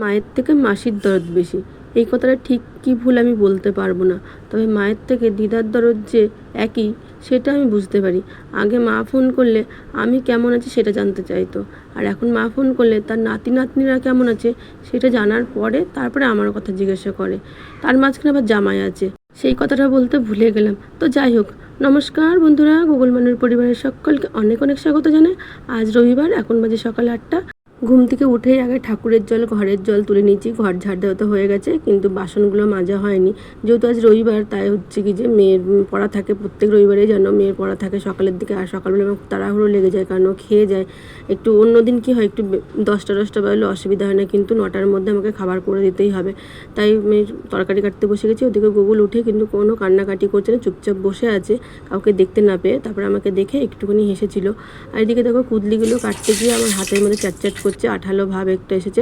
মায়ের থেকে মাসির দরদ বেশি, এই কথাটা ঠিক কি ভুল আমি বলতে পারবো না। তবে মায়ের থেকে দিদার দরদ যে একই সেটা আমি বুঝতে পারি। আগে মা ফোন করলে আমি কেমন আছি সেটা জানতে চাইতো, আর এখন মা ফোন করলে তার নাতি নাতনিরা কেমন আছে সেটা জানার পরে তারপরে আমার কথা জিজ্ঞাসা করে। তার মাঝখানে আবার জামাই আছে, সেই কথাটা বলতে ভুলে গেলাম। তো যাই হোক, নমস্কার বন্ধুরা, গুগল মানুর পরিবারের সকলকে অনেক অনেক স্বাগত জানাই। আজ রবিবার, এখন বাজে সকাল 8টা। ঘুম থেকে উঠেই আগে ঠাকুরের জল, ঘরের জল তুলে নিয়েছি। ঘর ঝাড় দেওয়া তো হয়ে গেছে, কিন্তু বাসনগুলো মাজা হয়নি। যেহেতু আজ রবিবার, তাই হচ্ছে কি যে মেয়ের পড়া থাকে, প্রত্যেক রবিবারেই যেন মেয়ের পড়া থাকে সকালের দিকে। আর সকালবেলা আমার তাড়াহুড়ো লেগে যায়, কারণ ও খেয়ে যায়। একটু অন্য দিন কী হয়, একটু 10টা বাজলে অসুবিধা হয় না, কিন্তু 9টার মধ্যে আমাকে খাবার করে দিতেই হবে। তাই মেয়ের তরকারি কাটতে বসে গেছি। ওদিকে গুগল উঠে কিন্তু কোনো কান্নাকাটি করছে না, চুপচাপ বসে আছে কাউকে দেখতে না পেয়ে। তারপরে আমাকে দেখে একটুখানি হেসেছিল। আর এদিকে দেখো কুদলিগুলো কাটতে গিয়ে আমার হাতের মধ্যে চ্যাট করছে, আঠালো ভাব একটা এসেছে।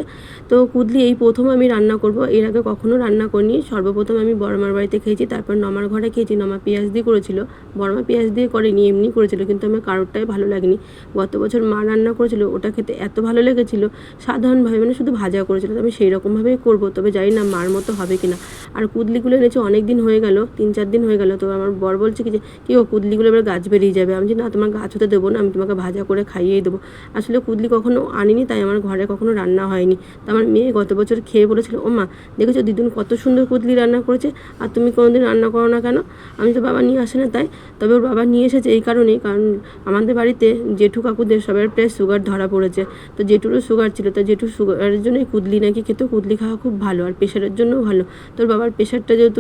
তো কুদলি এই প্রথম আমি রান্না করব, এর আগে কখনো রান্না করিনি। সর্বপ্রথম আমি বড়মার বাড়িতে খেয়েছি, তারপর নমার ঘরে খেয়েছি। নমা পেঁয়াজ দিয়ে করেছিল, বড়মা পেঁয়াজ দিয়ে করেনি, এমনি করেছিল, কিন্তু আমার কারোরটাই ভালো লাগেনি। গত বছর মা রান্না করেছিল, ওটা খেতে এত ভালো লেগেছিল। সাধারণভাবে মানে শুধু ভাজা করেছিল, আমি সেই রকমভাবেই করবো, তবে জানি না মার মতো হবে কিনা। আর কুদলিগুলো এনেছে অনেক দিন হয়ে গেল, 3-4 দিন হয়ে গেল। তো আমার বর বলছে কি যে কি ও কুদলিগুলো এবার গাছ বেরিয়ে যাবে। আমি যে না, তোমার গাছ হতে দেবো না, আমি তোমাকে ভাজা করে খাইয়েই দেবো। আসলে কুদলি কখনো আনিনি, তাই আমার ঘরে কখনো রান্না হয়নি। তো আমার মেয়ে গত বছর খেয়ে বলেছিল, ও মা দেখেছো দিদুন কত সুন্দর কুদলি রান্না করেছে, আর তুমি কোনোদিন রান্না করো না কেন? আমি তো বাবা নিয়ে আসে না তাই। তবে ওর বাবা নিয়ে এসেছে এই কারণেই, কারণ আমাদের বাড়িতে জেঠু কাকুদের সবার প্রায় সুগার ধরা পড়েছে। তো জেঠুরও সুগার ছিল, তো জেঠুর সুগারের জন্য কুদলি নাকি খেত, কুদলি খাওয়া খুব ভালো, আর প্রেশারের জন্যও ভালো। তোর বাবার প্রেশারটা যেহেতু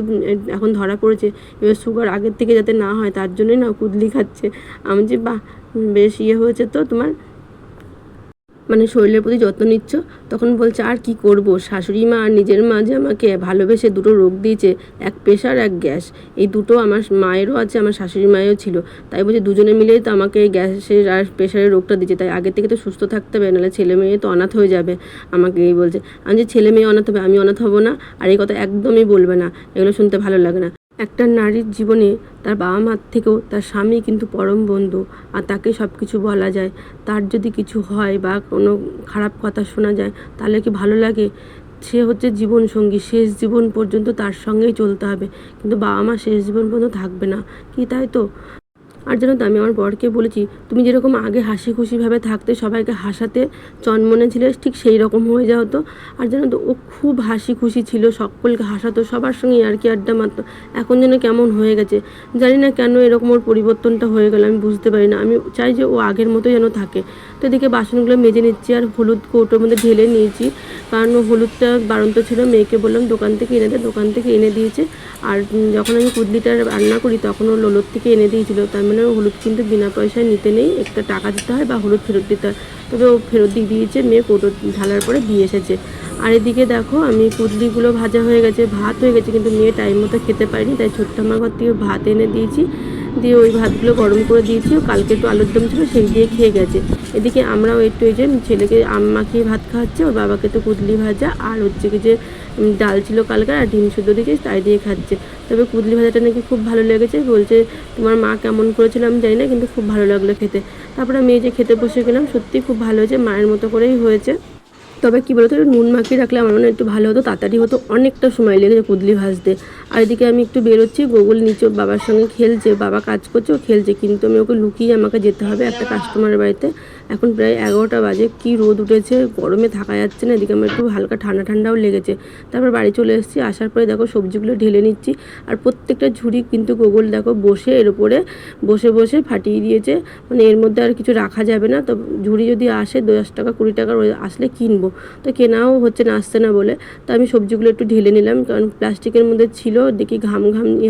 এখন ধরা পড়েছে, এবার সুগার আগের থেকে যাতে না হয় তার জন্যই না কুদলি খাচ্ছে। আমি যে বাহ, বেশ হয়েছে তো তোমার, মানে শরীরের প্রতি যত্ন নিচ্ছ। তখন বলছে আর কি করব, শাশুড়ি মা আর নিজের মা যে আমাকে ভালোবেসে দুটো রোগ দিয়েছে, এক প্রেশার এক গ্যাস। এই দুটো আমার মায়েরও আছে, আমার শাশুড়ি মায়েরও ছিল। তাই বলছে দুজনে মিলেই তো আমাকে এই গ্যাসের আর প্রেশারের রোগটা দিচ্ছে, তাই আগে থেকে তো সুস্থ থাকতে হবে, নাহলে ছেলে মেয়ে তো অনাথ হয়ে যাবে। আমাকে এই বলছে। আমি যে ছেলে মেয়ে অনাথ হবে, আমি অনাথ হব না। আর এই কথা একদমই বলবে না, এগুলো শুনতে ভালো লাগে না। একটা নারীর জীবনে তার বাবা মার থেকেও তার স্বামী কিন্তু পরম বন্ধু, আর তাকে সব কিছু বলা যায়। তার যদি কিছু হয় বা কোনো খারাপ কথা শোনা যায়, তাহলে কি ভালো লাগে? সে হচ্ছে জীবনসঙ্গী, শেষ জীবন পর্যন্ত তার সঙ্গেই চলতে হবে, কিন্তু বাবা মা শেষ জীবন পর্যন্ত থাকবে না কি, তাই তো? আর জানো তো, আমি আমার বরকে বলেছি তুমি যেরকম আগে হাসি খুশিভাবে থাকতে, সবাইকে হাসাতে চনমনে ছিলে, ঠিক সেই রকম হয়ে যাও তো। আর জানো তো, ও খুব হাসি খুশি ছিল, সকলকে হাসাতো, সবার সঙ্গে আর কি আড্ডা মারতো। এখন যেন কেমন হয়ে গেছে, জানি না কেন এরকম ওর পরিবর্তনটা হয়ে গেল, আমি বুঝতে পারি না। আমি চাই যে ও আগের মতো যেন থাকে। তো এদিকে বাসনগুলো মেজে নিচ্ছি, আর হলুদ কৌটোর মধ্যে ঢেলে নিয়েছি, কারণ হলুদটা বাড়ন্ত ছিল। মেয়েকে বললাম দোকান থেকে এনে দে, দোকান থেকে এনে দিয়েছে। আর যখন আমি কুদলিটা রান্না করি তখন ও লোলোর থেকে এনে দিয়েছিল। তার মানে হলুদ কিন্তু বিনা পয়সায় নিতে নেই, একটা টাকা দিতে হয় বা হলুদ ফেরত দিতে হয়। তবে ও ফেরত দিয়ে দিয়েছে, মেয়ে কৌটো ঢালার পরে দিয়ে এসেছে। আর এদিকে দেখো, আমি কুদলিগুলো ভাজা হয়ে গেছে, ভাত হয়ে গেছে, কিন্তু মেয়ে টাইম মতো খেতে পারিনি, তাই ছোট্ট আমার ঘর থেকে ভাত এনে দিয়েছি। দিয়ে ওই ভাতগুলো গরম করে দিয়েছি, কালকে একটু আলুর দম ছিল সেই দিয়ে খেয়ে গেছে। এদিকে আমরাও একটু এই যে ছেলেকে আম মাখিয়ে ভাত খাওয়াচ্ছে, ওর বাবাকে তো কুদলি ভাজা আর হচ্ছে কি যে ডাল ছিল কালকার, আর ডিম শুদ্ধ দিয়েছি তাই দিয়ে খাচ্ছে। তবে কুদলি ভাজাটা নাকি খুব ভালো লেগেছে, বলছে তোমার মা কেমন করেছিল আমি জানি না, কিন্তু খুব ভালো লাগলো খেতে। তারপরে আমি এই যে খেতে বসে গেলাম, সত্যি খুব ভালো হয়েছে, মায়ের মতো করেই হয়েছে। তবে কী বলতো, নুন মাখিয়ে রাখলে আমার মনে হয় একটু ভালো হতো, তাড়াতাড়ি হতো, অনেকটা সময় লেগেছে কুদলি ভাজতে। আর এদিকে আমি একটু বেরোচ্ছি, গুগল নিচে বাবার সঙ্গে খেলছে, বাবা কাজ করছে, ও খেলছে, কিন্তু আমি ওকে লুকিয়ে আমাকে যেতে হবে একটা কাস্টমারের বাড়িতে। এখন প্রায় 11টা বাজে, কি রোদ উঠেছে, গরমে থাকা যাচ্ছে না। এদিকে আমার একটু হালকা ঠান্ডাও লেগেছে। তারপর বাড়ি চলে এসেছি, আসার পরে দেখো সবজিগুলো ঢেলে নিচ্ছি। আর প্রত্যেকটা ঝুড়ি কিন্তু গুগল দেখো বসে এর উপরে বসে বসে ফাটিয়ে দিয়েছে, মানে এর মধ্যে আর কিছু রাখা যাবে না। তো ঝুড়ি যদি আসে 10 টাকা 20 টাকার আসলে কিনবো, তো কেনাও হচ্ছে না, আসছে না বলে। তো আমি সবজিগুলো একটু ঢেলে নিলাম, কারণ প্লাস্টিকের মধ্যে ছিল, দেখি ঘাম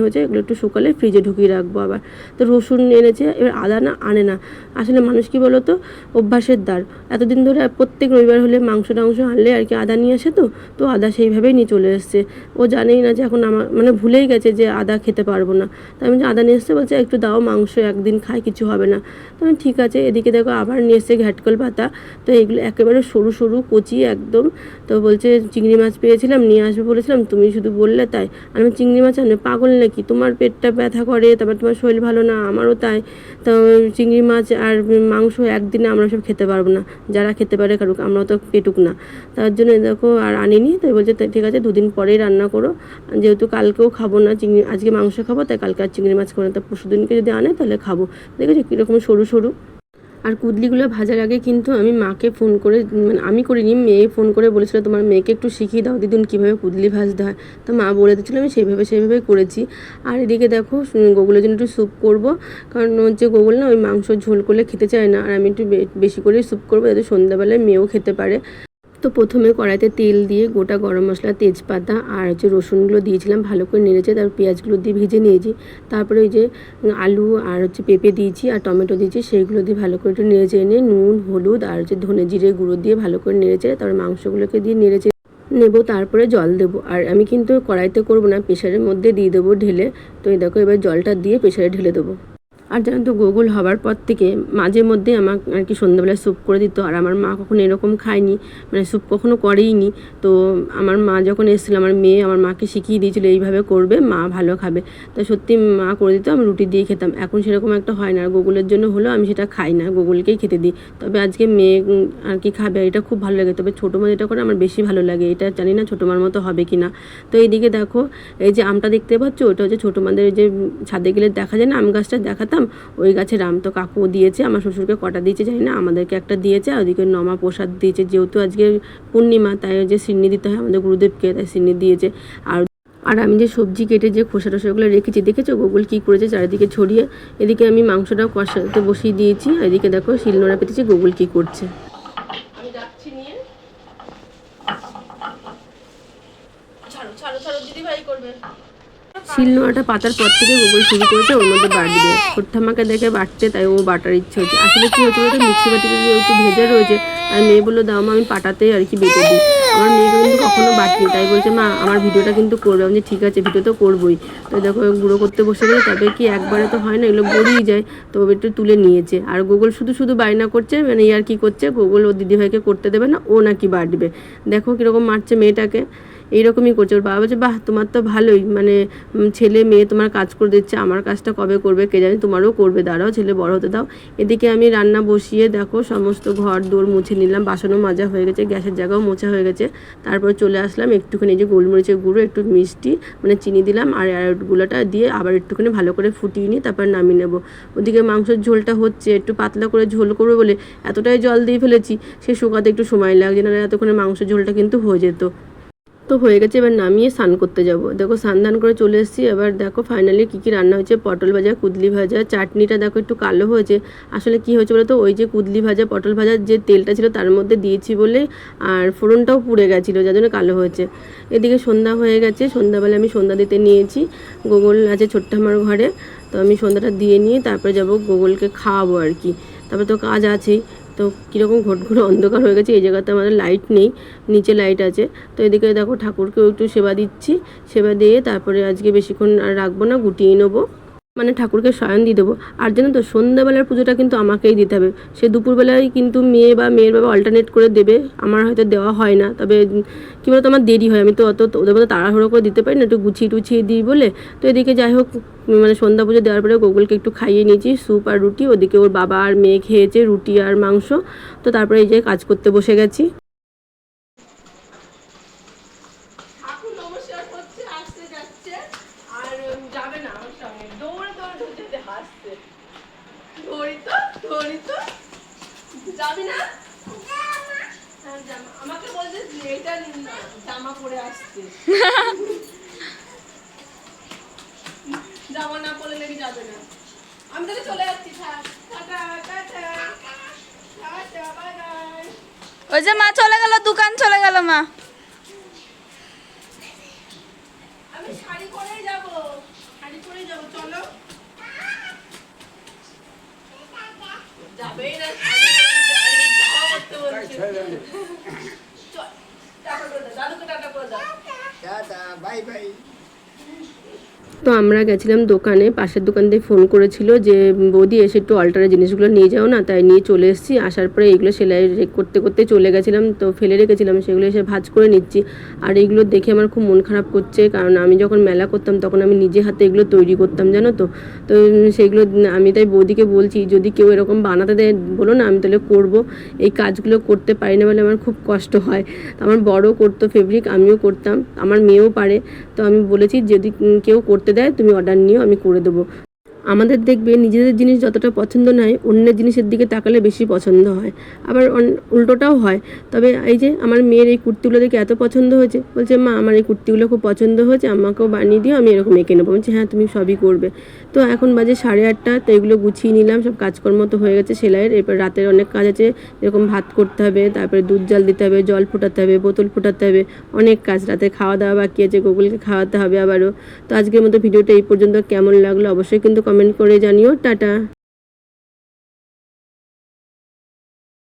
হয়েছে, এগুলো একটু শুকালে ফ্রিজে ঢুকিয়ে রাখবো আবার। তো রসুন এনেছে, এবার আদা না আনে না। আসলে মানুষ কি বলো তো, অভ্যাসের দ্বার। এতদিন ধরে প্রত্যেক রবিবার হলে মাংস টাংস আনলে আর কি আদা নিয়ে আসে, তো আদা সেইভাবেই নিয়ে চলে এসছে। ও জানেই না যে এখন আমার মানে ভুলেই গেছে যে আদা খেতে পারবো না। তো আমি যে আদা নিয়ে এসছে, বলছে একটু দাও, মাংস একদিন খাই, কিছু হবে না। তো আমি ঠিক আছে। এদিকে দেখো আবার নিয়ে এসছে ঘ্যাটকল পাতা, তো এগুলো একেবারে সরু সরু কচি একদম। তো বলছে চিংড়ি মাছ পেয়েছিলাম, নিয়ে আসবে বলেছিলাম, তুমি শুধু বললে তাই। আমি চিংড়ি মাছ আনবে, পাগল নাকি? তোমার পেটটা ব্যথা করে, তারপর তোমার শরীর ভালো না, আমারও তাই। তো চিংড়ি মাছ আর মাংস একদিনে আমরা আমরা সব খেতে পারবো না, যারা খেতে পারে খারুক, আমরাও তো পেটুক না। তার জন্য দেখো আর আনিনি। তাই বলছে ঠিক আছে 2 দিন পরেই রান্না করো, যেহেতু কালকেও খাবো না চিংড়ি, আজকে মাংস খাবো, তাই কালকে আর চিংড়ি মাছ খাবো না, তা পরশু দিনকে যদি আনে তাহলে খাবো। দেখেছো কীরকম সরু সরু। আর কুদলিগুলো ভাজার আগে কিন্তু আমি মাকে ফোন করে, মানে আমি করিনি, মেয়ে ফোন করে বলেছিল তোমার মেয়েকে একটু শিখিয়ে দাও দিদুন কীভাবে কুদলি ভাজতে হয়। তো মা বলে দিচ্ছিলো, আমি সেইভাবে করেছি। আর এদিকে দেখো গোগুলের জন্য একটু স্যুপ করবো, কারণ হচ্ছে গোগুল না ওই মাংস ঝোল করলে খেতে চায় না, আর আমি একটু বেশি করে স্যুপ করবো যাতে সন্ধ্যাবেলায় মেয়েও খেতে পারে। তো প্রথমে কড়াইতে তেল দিয়ে গোটা গরম মশলা, তেজপাতা আর হচ্ছে রসুনগুলো দিয়েছিলাম, ভালো করে নেড়েছে, তারপর পেঁয়াজগুলো দিয়ে ভেজে নিয়েছি। তারপরে ওই যে আলু আর হচ্ছে পেঁপে দিয়েছি আর টমেটো দিয়েছি, সেইগুলো দিয়ে ভালো করে একটু নেড়েচে নিয়ে নুন হলুদ আর হচ্ছে ধনে জিরে গুঁড়ো দিয়ে ভালো করে নেড়েছে, তারপরে মাংসগুলোকে দিয়ে নেড়েচে নেবো, তারপরে জল দেবো। আর আমি কিন্তু কড়াইতে করবো না, প্রেশারের মধ্যে দিয়ে দেবো ঢেলে। তো এই দেখো এবার জলটা দিয়ে প্রেশারে ঢেলে দেবো। আর জানো তো গোকুল হবার পর থেকে মাঝে মধ্যে আমার আর কি সন্ধ্যাবেলায় স্যুপ করে দিত, আর আমার মা কখনো এরকম খায়নি, মানে স্যুপ কখনো করেইনি। তো আমার মা যখন এসেছিলো, আমার মেয়ে আমার মাকে শিখিয়ে দিয়েছিলো এইভাবে করবে, মা ভালো খাবে। তা সত্যি মা করে দিত, আমি রুটি দিয়ে খেতাম। এখন সেরকম একটা হয় না, আর গোকুলের জন্য হলেও আমি সেটা খাই না, গোকুলকেই খেতে দিই। তবে আজকে মেয়ে আর কি খাবে, এটা খুব ভালো লাগে। তবে ছোটো মা যেটা করে আমার বেশি ভালো লাগে, এটা জানি না ছোটো মার মতো হবে কি না। তো এইদিকে দেখো এই যে আমটা দেখতে পাচ্ছ, ওটা হচ্ছে ছোটো মাদের যে ছাদে গেলে দেখা যায় না আম গাছটা, দেখাতাম ওই গাছের আম। তো কাকু দিয়েছে, আমার শ্বশুরকে কটা দিয়েছে জানি না, আমাদেরকে একটা দিয়েছে, আর ওদিকে নমা প্রসাদ দিয়েছে, যেহেতু আজকে পূর্ণিমা তাই যে সিন্নি দিতে হয় আমাদের গুরুদেবকে, তাই সিন্নি দিয়েছে। আর আমি যে সবজি কেটে যে খোসা টোসাগুলো রেখেছি, দেখেছো গোকুল কী করেছে চারিদিকে ছড়িয়ে। এদিকে আমি মাংসটাও কষাতে বসিয়ে দিয়েছি, এদিকে দেখো শিলনোড়া পেতেছি, গোকুল কী করছে। আমি যাচ্ছি নিয়ে, ছাড়ো দিদি ভাই করবে। শিলনোড়াটা পাতার পর থেকে গোকুল শুরু করেছে ওর মধ্যে বাটবে, ছোট্টামাকে দেখে বাটতে, তাই ও বাটার ইচ্ছে হচ্ছে। আসলে কী হচ্ছে বলতে, মিক্সি বাটিতে একটু ভেজে রয়েছে, আর মেয়ে বললো দাও মা আমি পাটাতেই আর কি বেটে দিই। আমার মেয়েকে কিন্তু কখনো বাটনি, তাই বলছে মা আমার ভিডিওটা কিন্তু করবে। আমি ঠিক আছে ভিডিও তো করবোই। তো দেখো গুঁড়ো করতে বসে গেলে, তবে কি একবারে তো হয় না, এগুলো গড়িয়ে যায়, তো একটু তুলে নিয়েছে। আর গোকুল শুধু বায়না করছে, মানে ইয়ার কি করছে, গোকুল ও দিদিভাইকে করতে দেবে না, ও নাকি বাটবে। দেখো কীরকম মারছে মেয়েটাকে, এইরকমই করছে। ওর বাবা বলছে বাহ তোমার তো ভালোই, মানে ছেলে মেয়ে তোমার কাজ করে দিচ্ছে, আমার কাজটা কবে করবে কে জানি, তোমারও করবে, দাঁড়াও ছেলে বড় হতে দাও। এদিকে আমি রান্না বসিয়ে দেখো সমস্ত ঘর দৌড় মুছে নিলাম, বাসনও মাজা হয়ে গেছে, গ্যাসের জায়গাও মোছা হয়ে গেছে। তারপর চলে আসলাম একটুখানি যে গোলমরিচের গুঁড়ো, একটু মিষ্টি মানে চিনি দিলাম, আর গুঁড়োটা দিয়ে আবার একটুখানি ভালো করে ফুটিয়ে নিই, তারপর নামিয়ে নেবো। ওদিকে মাংসের ঝোলটা হচ্ছে, একটু পাতলা করে ঝোল করবো বলে এতটাই জল দিয়ে ফেলেছি, সে শুকাতে একটু সময় লাগছে না, এতক্ষণে মাংসের ঝোলটা কিন্তু হয়ে যেত। তো হয়ে গেছে, এবার নামিয়ে স্নান করতে যাব। দেখো স্নান ধান করে চলে এসেছি। এবার দেখো ফাইনালি কী কী রান্না হয়েছে, পটল ভাজা, কুদলি ভাজা, চাটনিটা দেখো একটু কালো হয়েছে। আসলে কী হয়েছে বলো তো, ওই যে কুদলি ভাজা পটল ভাজার যে তেলটা ছিল তার মধ্যে দিয়েছি বলে, আর ফোড়নটাও পুড়ে গেছিলো, যার জন্য কালো হয়েছে। এদিকে সন্ধ্যা হয়ে গেছে, সন্ধ্যাবেলা আমি সন্ধ্যা দিতে নিয়েছি। গোগল আছে ছোট্ট আমার ঘরে, তো আমি সন্ধ্যাটা দিয়ে নিয়ে তারপরে যাব গোগলকে খাওয়াবো আর কি। তারপরে তো কাজ আছেই। তো কীরকম ঘুরে অন্ধকার হয়ে গেছে, এই জায়গাতে আমাদের লাইট নেই, নিচে লাইট আছে। তো এদিকে দেখো ঠাকুরকেও একটু সেবা দিচ্ছি, সেবা দিয়ে তারপরে আজকে বেশিক্ষণ আর রাখবো না, গুটিয়ে নেবো, মানে ঠাকুরকে শয়ন দিয়ে দেবো। আর জানো তো সন্ধ্যাবেলার পুজোটা কিন্তু আমাকেই দিতে হবে, সে দুপুরবেলায় কিন্তু মেয়ে বা মেয়ের বাবা অল্টারনেট করে দেবে, আমার হয়তো দেওয়া হয় না। তবে কী বলতো আমার দেরি হয়, আমি তো অত ওদের মতো তাড়াহুড়ো করে দিতে পারি না, একটু গুছিয়ে টুছিয়ে দিই বলে। তো এদিকে যাই হোক, মানে সন্ধ্যা পুজো দেওয়ার পরে গোকুলকে একটু খাইয়ে নিয়েছি স্যুপ আর রুটি, ওদিকে ওর বাবা আর মেয়ে খেয়েছে রুটি আর মাংস। তো তারপরে এই যে কাজ করতে বসে গেছি। যাবি না, আমাকে বলছে এটা জামা পরে আসছে, জামা না পরে লেগে যাবে না। আমি তাহলে চলে যাচ্ছি, ওই যে মা চলে গেল, দোকান চলে গেল মা। আমি শাড়ি পরেই যাবো, চলো। যাবেই না, তো আমরা গেছিলাম দোকানে, পাশের দোকান থেকে ফোন করেছিল যে বৌদি এসে একটু অল্টারের জিনিসগুলো নিয়ে যাও না, তাই নিয়ে চলে এসেছি। আসার পরে এইগুলো সেলাই করতে করতে চলে গেছিলাম, তো ফেলে রেখেছিলাম, সেগুলো এসে ভাঁজ করে নিচ্ছি। আর এইগুলো দেখে আমার খুব মন খারাপ করছে, কারণ আমি যখন মেলা করতাম তখন আমি নিজে হাতে এগুলো তৈরি করতাম, জানো তো। তো সেইগুলো আমি তাই বৌদিকে বলছি যদি কেউ এরকম বানাতে দেয় বলো না, আমি তাহলে করবো। এই কাজগুলো করতে পারি না বলে আমার খুব কষ্ট হয়। আমার বড় করতো ফেব্রিক, আমিও করতাম, আমার মেয়েও পারে। তো আমি বলেছি যদি কেউ করতে দেয় তুমি অর্ডার নিও, আমি করে দেবো। আমাদের দেখবে নিজেদের জিনিস যতটা পছন্দ নয়, অন্যের জিনিসের দিকে তাকালে বেশি পছন্দ হয়, আবার উল্টোটাও হয়। তবে এই যে আমার মেয়ের এই কুর্তিগুলো দেখে এত পছন্দ হয়েছে, বলছে মা আমার এই কুর্তিগুলো খুব পছন্দ হয়েছে, আমাকেও বানিয়ে দিও, আমি এরকম এঁকে নেবো। বলছি হ্যাঁ তুমি সবই করবে। তো এখন বাজে 8:30, তো এগুলো গুছিয়ে নিলাম, সব কাজকর্ম তো হয়ে গেছে সেলাইয়ের। এরপর রাতের অনেক কাজ আছে, এরকম ভাত করতে হবে, তারপরে দুধ জাল দিতে হবে, জল ফোটাতে হবে, বোতল ফোটাতে হবে, অনেক কাজ। রাতে খাওয়া দাওয়া বাকি আছে, গোকুলকে খাওয়াতে হবে আবারও। তো আজকের মতো ভিডিওটা এই পর্যন্ত। কেমন লাগলো অবশ্যই কিন্তু কমেন্ট করে জানিও। টাটা।